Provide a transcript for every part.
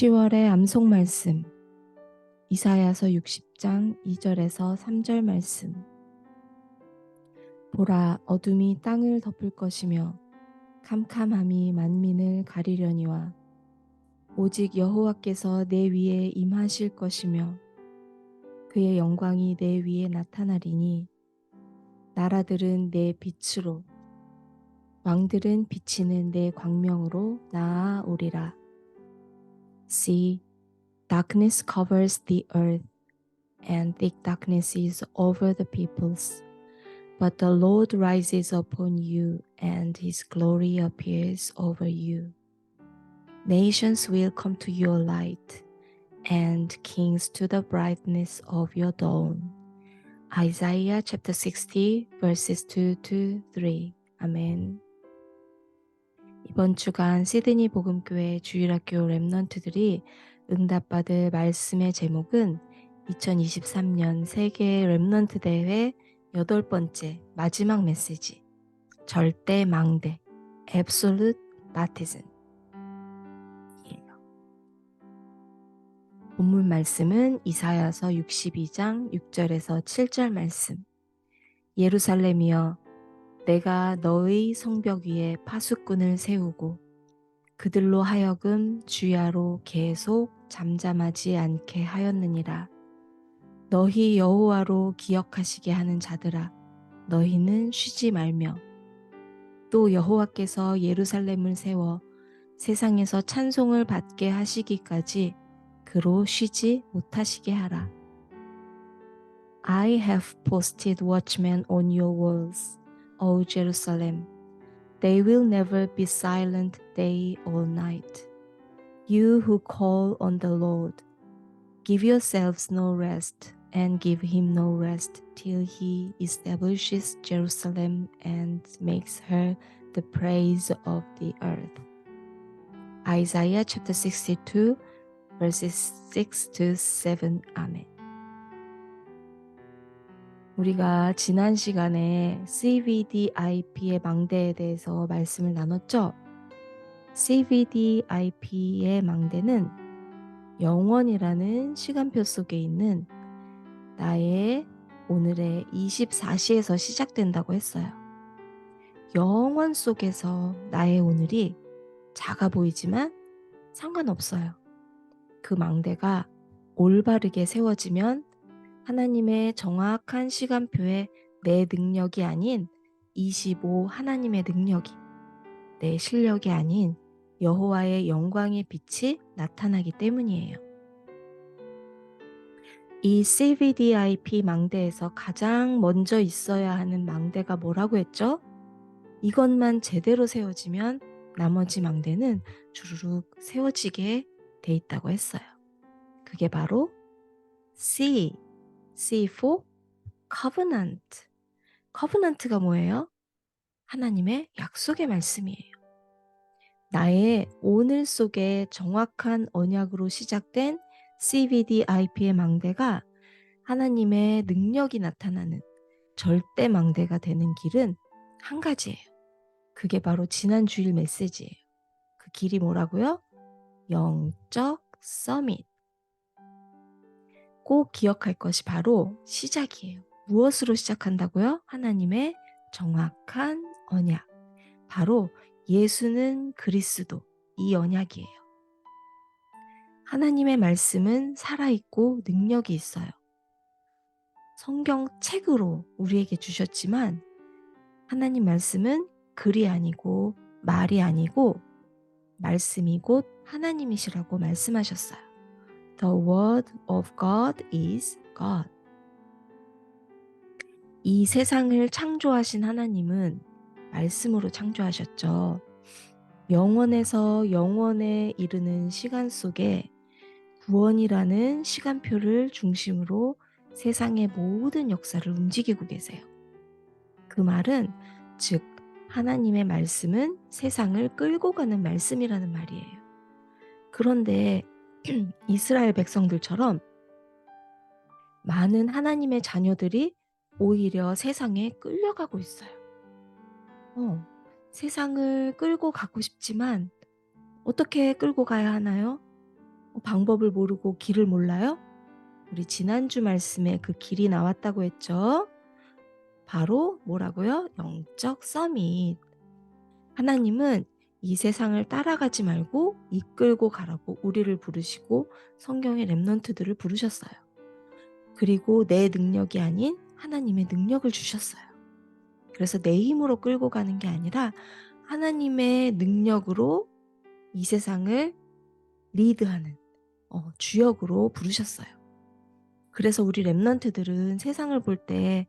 10월의 암송 말씀 이사야서 60장 2절에서 3절 말씀. 보라, 어둠이 땅을 덮을 것이며 캄캄함이 만민을 가리려니와 오직 여호와께서 내 위에 임하실 것이며 그의 영광이 내 위에 나타나리니 나라들은 내 빛으로 왕들은 비치는 내 광명으로 나아오리라. See, darkness covers the earth and thick darkness is over the peoples. But the Lord rises upon you, and his glory appears over you. Nations will come to your light, and kings to the brightness of your dawn. Isaiah chapter 60 verses 2 to 3. 아멘. 이번 주간 시드니 복음교회 주일학교 랩넌트들이 응답받을 말씀의 제목은 2023년 세계 랩넌트 대회 8번째 마지막 메시지, 절대 망대, Absolute Baptism 이에요. 본문 말씀은 이사야서 62장 6절에서 7절 말씀. 예루살렘이여, 내가 너의 성벽 위에 파수꾼을 세우고 그들로 하여금 주야로 계속 잠잠하지 않게 하였느니라. 너희 여호와로 기억하시게 하는 자들아, 너희는 쉬지 말며 또 여호와께서 예루살렘을 세워 세상에서 찬송을 받게 하시기까지 그로 쉬지 못하시게 하라. I have posted watchmen on your walls, O Jerusalem. They will never be silent day or night. You who call on the Lord, give yourselves no rest, and give him no rest till he establishes Jerusalem and makes her the praise of the earth. Isaiah chapter 62 verses 6 to 7. 아멘. 우리가 지난 시간에 CVDIP의 망대에 대해서 말씀을 나눴죠. CVDIP의 망대는 영원이라는 시간표 속에 있는 나의 오늘의 24시에서 시작된다고 했어요. 영원 속에서 나의 오늘이 작아 보이지만 상관없어요. 그 망대가 올바르게 세워지면 하나님의 정확한 시간표에 내 능력이 아닌 25 하나님의 능력이, 내 실력이 아닌 여호와의 영광의 빛이 나타나기 때문이에요. 이 CVDIP 망대에서 가장 먼저 있어야 하는 망대가 뭐라고 했죠? 이것만 제대로 세워지면 나머지 망대는 주르륵 세워지게 돼 있다고 했어요. 그게 바로 C for covenant. covenant가 뭐예요? 하나님의 약속의 말씀이에요. 나의 오늘 속에 정확한 언약으로 시작된 CVDIP의 망대가 하나님의 능력이 나타나는 절대 망대가 되는 길은 한 가지예요. 그게 바로 지난 주일 메시지예요. 그 길이 뭐라고요? 영적 서밋. 꼭 기억할 것이 바로 시작이에요. 무엇으로 시작한다고요? 하나님의 정확한 언약. 바로 예수는 그리스도, 이 언약이에요. 하나님의 말씀은 살아있고 능력이 있어요. 성경 책으로 우리에게 주셨지만 하나님 말씀은 글이 아니고 말이 아니고 말씀이 곧 하나님이시라고 말씀하셨어요. The word of God is God. 이 세상을 창조하신 하나님은 말씀으로 창조하셨죠. 영원에서 영원에 이르는 시간 속에 구원이라는 시간표를 중심으로 세상의 모든 역사를 움직이고 계세요. 그 말은 즉 하나님의 말씀은 세상을 끌고 가는 말씀이라는 말이에요. 그런데 이스라엘 백성들처럼 많은 하나님의 자녀들이 오히려 세상에 끌려가고 있어요. 세상을 끌고 가고 싶지만 어떻게 끌고 가야 하나요? 방법을 모르고 길을 몰라요? 우리 지난주 말씀에 그 길이 나왔다고 했죠? 바로 뭐라고요? 영적 서밋. 하나님은 이 세상을 따라가지 말고 이끌고 가라고 우리를 부르시고 성경의 렘넌트들을 부르셨어요. 그리고 내 능력이 아닌 하나님의 능력을 주셨어요. 그래서 내 힘으로 끌고 가는 게 아니라 하나님의 능력으로 이 세상을 리드하는 주역으로 부르셨어요. 그래서 우리 렘넌트들은 세상을 볼 때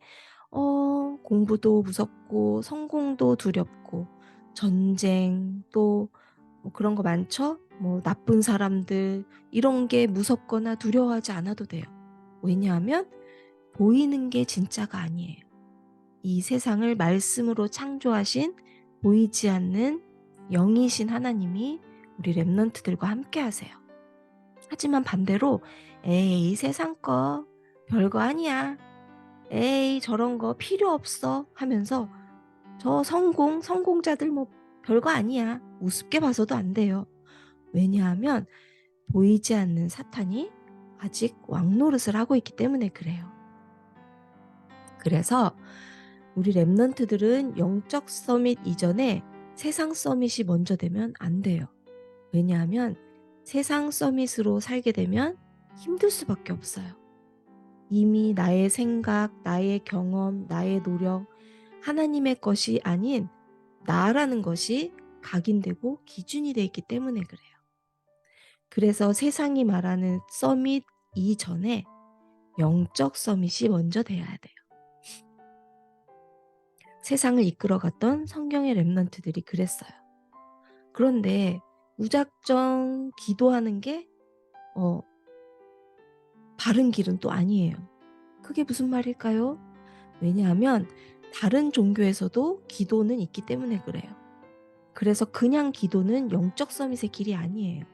공부도 무섭고 성공도 두렵고 전쟁 또 뭐 그런 거 많죠? 뭐 나쁜 사람들 이런 게 무섭거나 두려워하지 않아도 돼요. 왜냐하면 보이는 게 진짜가 아니에요. 이 세상을 말씀으로 창조하신 보이지 않는 영이신 하나님이 우리 렘넌트들과 함께 하세요. 하지만 반대로 에이 세상 거 별거 아니야. 에이 저런 거 필요 없어 하면서 저 성공자들 뭐 별거 아니야. 우습게 봐서도 안 돼요. 왜냐하면 보이지 않는 사탄이 아직 왕노릇을 하고 있기 때문에 그래요. 그래서 우리 렘넌트들은 영적 서밋 이전에 세상 서밋이 먼저 되면 안 돼요. 왜냐하면 세상 서밋으로 살게 되면 힘들 수밖에 없어요. 이미 나의 생각, 나의 경험, 나의 노력, 하나님의 것이 아닌 나라는 것이 각인되고 기준이 되어 있기 때문에 그래요. 그래서 세상이 말하는 서밋 이전에 영적 서밋이 먼저 돼야 돼요. 세상을 이끌어갔던 성경의 렘넌트들이 그랬어요. 그런데 무작정 기도하는 게 바른 길은 또 아니에요. 그게 무슨 말일까요? 왜냐하면 다른 종교에서도 기도는 있기 때문에 그래요. 그래서 그냥 기도는 영적 서밋의 길이 아니에요.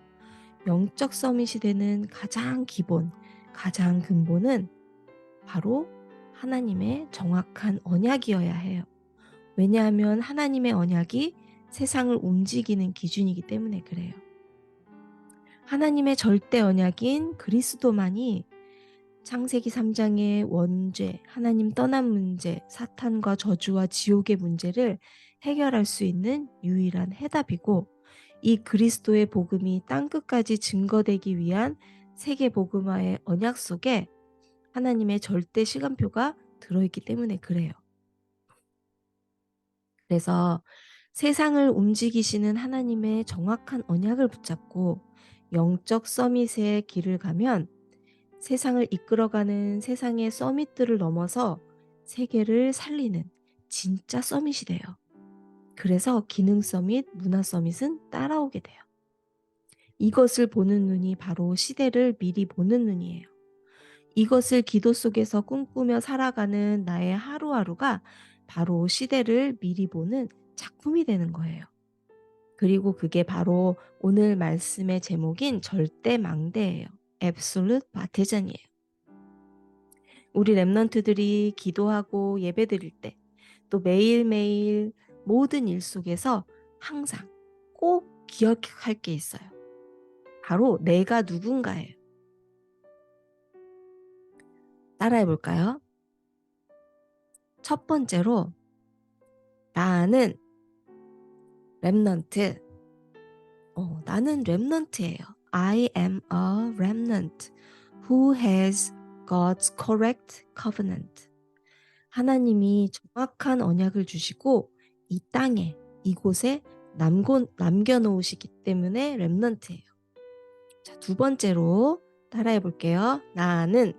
영적 서밋이 되는 가장 기본, 가장 근본은 바로 하나님의 정확한 언약이어야 해요. 왜냐하면 하나님의 언약이 세상을 움직이는 기준이기 때문에 그래요. 하나님의 절대 언약인 그리스도만이 창세기 3장의 원죄, 하나님 떠난 문제, 사탄과 저주와 지옥의 문제를 해결할 수 있는 유일한 해답이고 이 그리스도의 복음이 땅끝까지 증거되기 위한 세계 복음화의 언약 속에 하나님의 절대 시간표가 들어있기 때문에 그래요. 그래서 세상을 움직이시는 하나님의 정확한 언약을 붙잡고 영적 서밋의 길을 가면 세상을 이끌어가는 세상의 서밋들을 넘어서 세계를 살리는 진짜 서밋이 돼요. 그래서 기능 서밋, 문화 서밋은 따라오게 돼요. 이것을 보는 눈이 바로 시대를 미리 보는 눈이에요. 이것을 기도 속에서 꿈꾸며 살아가는 나의 하루하루가 바로 시대를 미리 보는 작품이 되는 거예요. 그리고 그게 바로 오늘 말씀의 제목인 절대망대예요. Absolute Partisan이에요. 우리 렘넌트들이 기도하고 예배드릴 때 또 매일매일 모든 일 속에서 항상 꼭 기억할 게 있어요. 바로 내가 누군가예요. 따라해 볼까요? 첫 번째로 나는 렘넌트. 나는 렘넌트예요. I am a remnant who has God's correct covenant. 하나님이 정확한 언약을 주시고 이 땅에 이곳에 남겨놓으시기 때문에 렘넌트예요. 자, 두 번째로 따라해 볼게요. 나는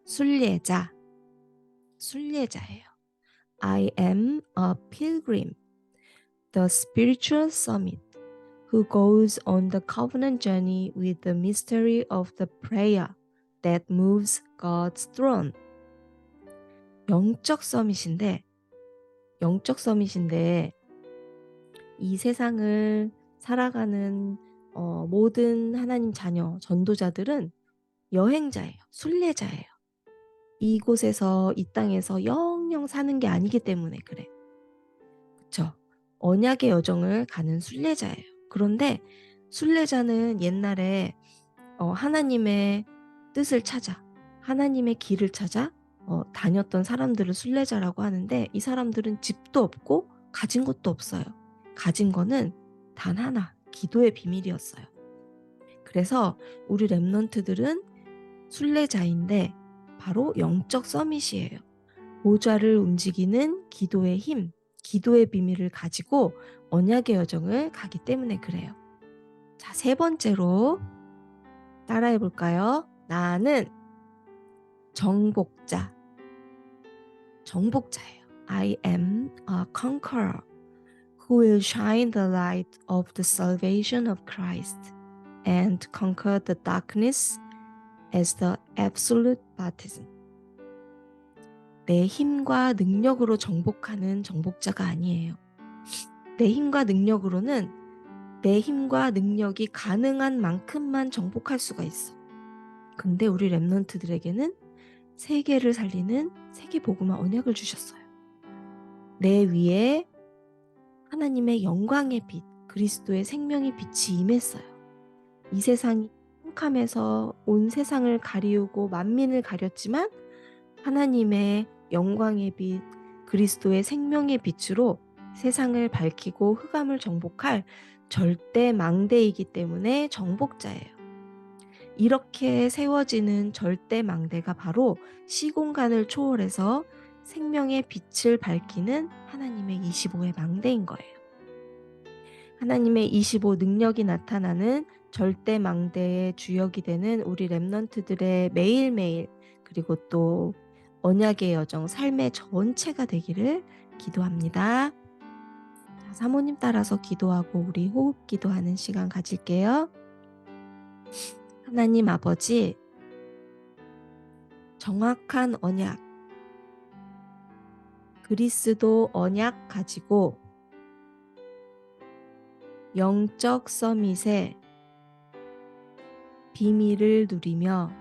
순례자예요. I am a pilgrim, the spiritual summit, who goes on the covenant journey with the mystery of the prayer that moves God's throne. 영적 서밋인데 이 세상을 살아가는 모든 하나님 자녀 전도자들은 여행자예요. 순례자예요. 이곳에서 이 땅에서 영영 사는 게 아니기 때문에 그래. 그쵸? 언약의 여정을 가는 순례자예요. 그런데 순례자는 옛날에 하나님의 뜻을 찾아, 하나님의 길을 찾아 다녔던 사람들을 순례자라고 하는데, 이 사람들은 집도 없고 가진 것도 없어요. 가진 거는 단 하나, 기도의 비밀이었어요. 그래서 우리 렘넌트들은 순례자인데 바로 영적 서밋이에요. 보좌를 움직이는 기도의 힘, 기도의 비밀을 가지고 언약의 여정을 가기 때문에 그래요. 자, 세 번째로 따라해 볼까요? 나는 정복자. 정복자예요. I am a conqueror who will shine the light of the salvation of Christ and conquer the darkness as the absolute partisan. 내 힘과 능력으로 정복하는 정복자가 아니에요. 내 힘과 능력으로는 내 힘과 능력이 가능한 만큼만 정복할 수가 있어. 근데 우리 렘넌트들에게는 세계를 살리는 세계복음화 언약을 주셨어요. 내 위에 하나님의 영광의 빛, 그리스도의 생명의 빛이 임했어요. 이 세상이 캄캄해서 온 세상을 가리우고 만민을 가렸지만 하나님의 영광의 빛, 그리스도의 생명의 빛으로 세상을 밝히고 흑암을 정복할 절대 망대이기 때문에 정복자예요. 이렇게 세워지는 절대 망대가 바로 시공간을 초월해서 생명의 빛을 밝히는 하나님의 25의 망대인 거예요. 하나님의 25 능력이 나타나는 절대 망대의 주역이 되는 우리 렘넌트들의 매일매일, 그리고 또 언약의 여정, 삶의 전체가 되기를 기도합니다. 자, 사모님 따라서 기도하고 우리 호흡 기도하는 시간 가질게요. 하나님 아버지, 정확한 언약, 그리스도 언약 가지고 영적 서밋의 비밀을 누리며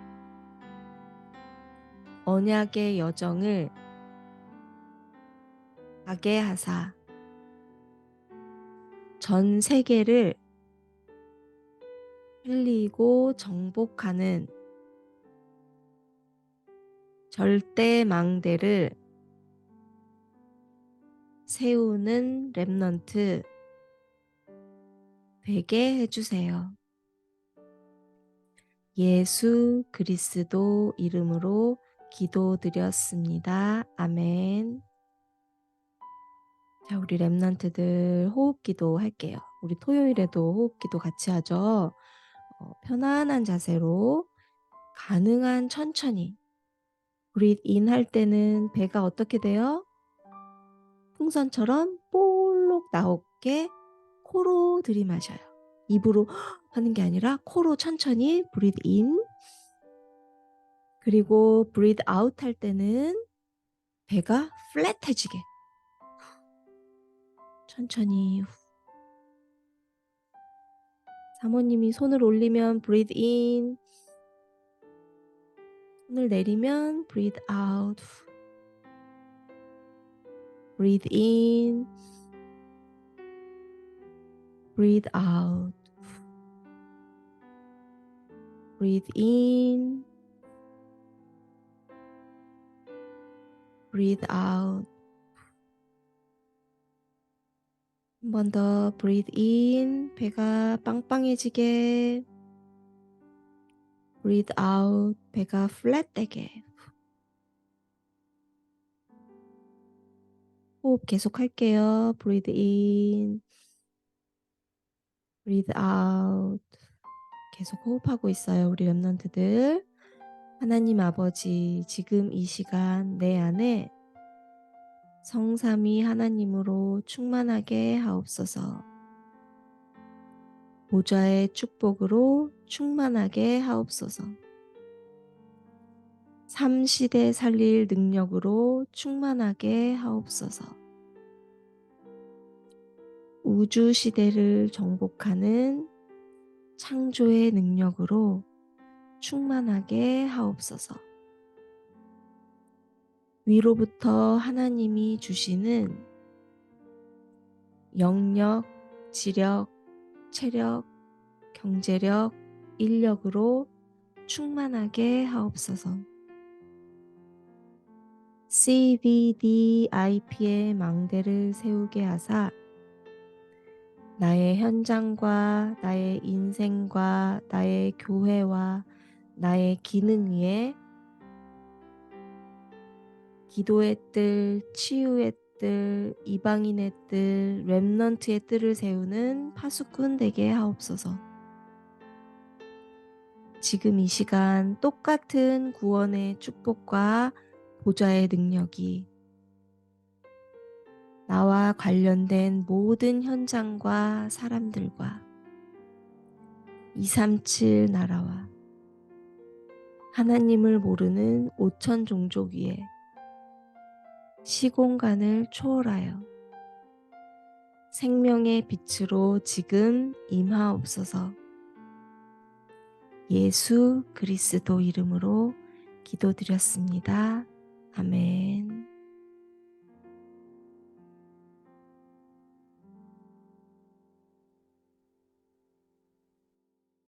언약의 여정을 가게 하사 전 세계를 흘리고 정복하는 절대 망대를 세우는 렘넌트 되게 해주세요. 예수 그리스도 이름으로 기도드렸습니다. 아멘. 자, 우리 렘넌트들 호흡기도 할게요. 우리 토요일에도 호흡기도 같이 하죠. 편안한 자세로 가능한 천천히 breathe in 할 때는 배가 어떻게 돼요? 풍선처럼 볼록 나오게 코로 들이마셔요. 입으로 하는 게 아니라 코로 천천히 breathe in, 그리고 breathe out 할 때는 배가 플랫해지게 천천히. 사모님이 손을 올리면 breathe in, 손을 내리면 breathe out, breathe in, breathe out, breathe in, breathe out. 한 번 더 breathe in, 배가 빵빵해지게, breathe out, 배가 플랫되게. 호흡 계속 할게요. breathe in, breathe out. 계속 호흡하고 있어요, 우리 렘넌트들. 하나님 아버지, 지금 이 시간 내 안에 성삼위 하나님으로 충만하게 하옵소서. 보좌의 축복으로 충만하게 하옵소서. 3시대 살릴 능력으로 충만하게 하옵소서. 우주 시대를 정복하는 창조의 능력으로 충만하게 하옵소서. 위로부터 하나님이 주시는 영력, 지력, 체력, 경제력, 인력으로 충만하게 하옵소서. CVDIP의 망대를 세우게 하사 나의 현장과 나의 인생과 나의 교회와 나의 기능 위에 기도의 뜰, 치유의 뜰, 이방인의 뜰, 렘넌트의 뜰을 세우는 파수꾼 되게 하옵소서. 지금 이 시간 똑같은 구원의 축복과 보좌의 능력이 나와 관련된 모든 현장과 사람들과 237 나라와 하나님을 모르는 5천 종족 위에 시공간을 초월하여 생명의 빛으로 지금 임하옵소서. 예수 그리스도 이름으로 기도드렸습니다. 아멘.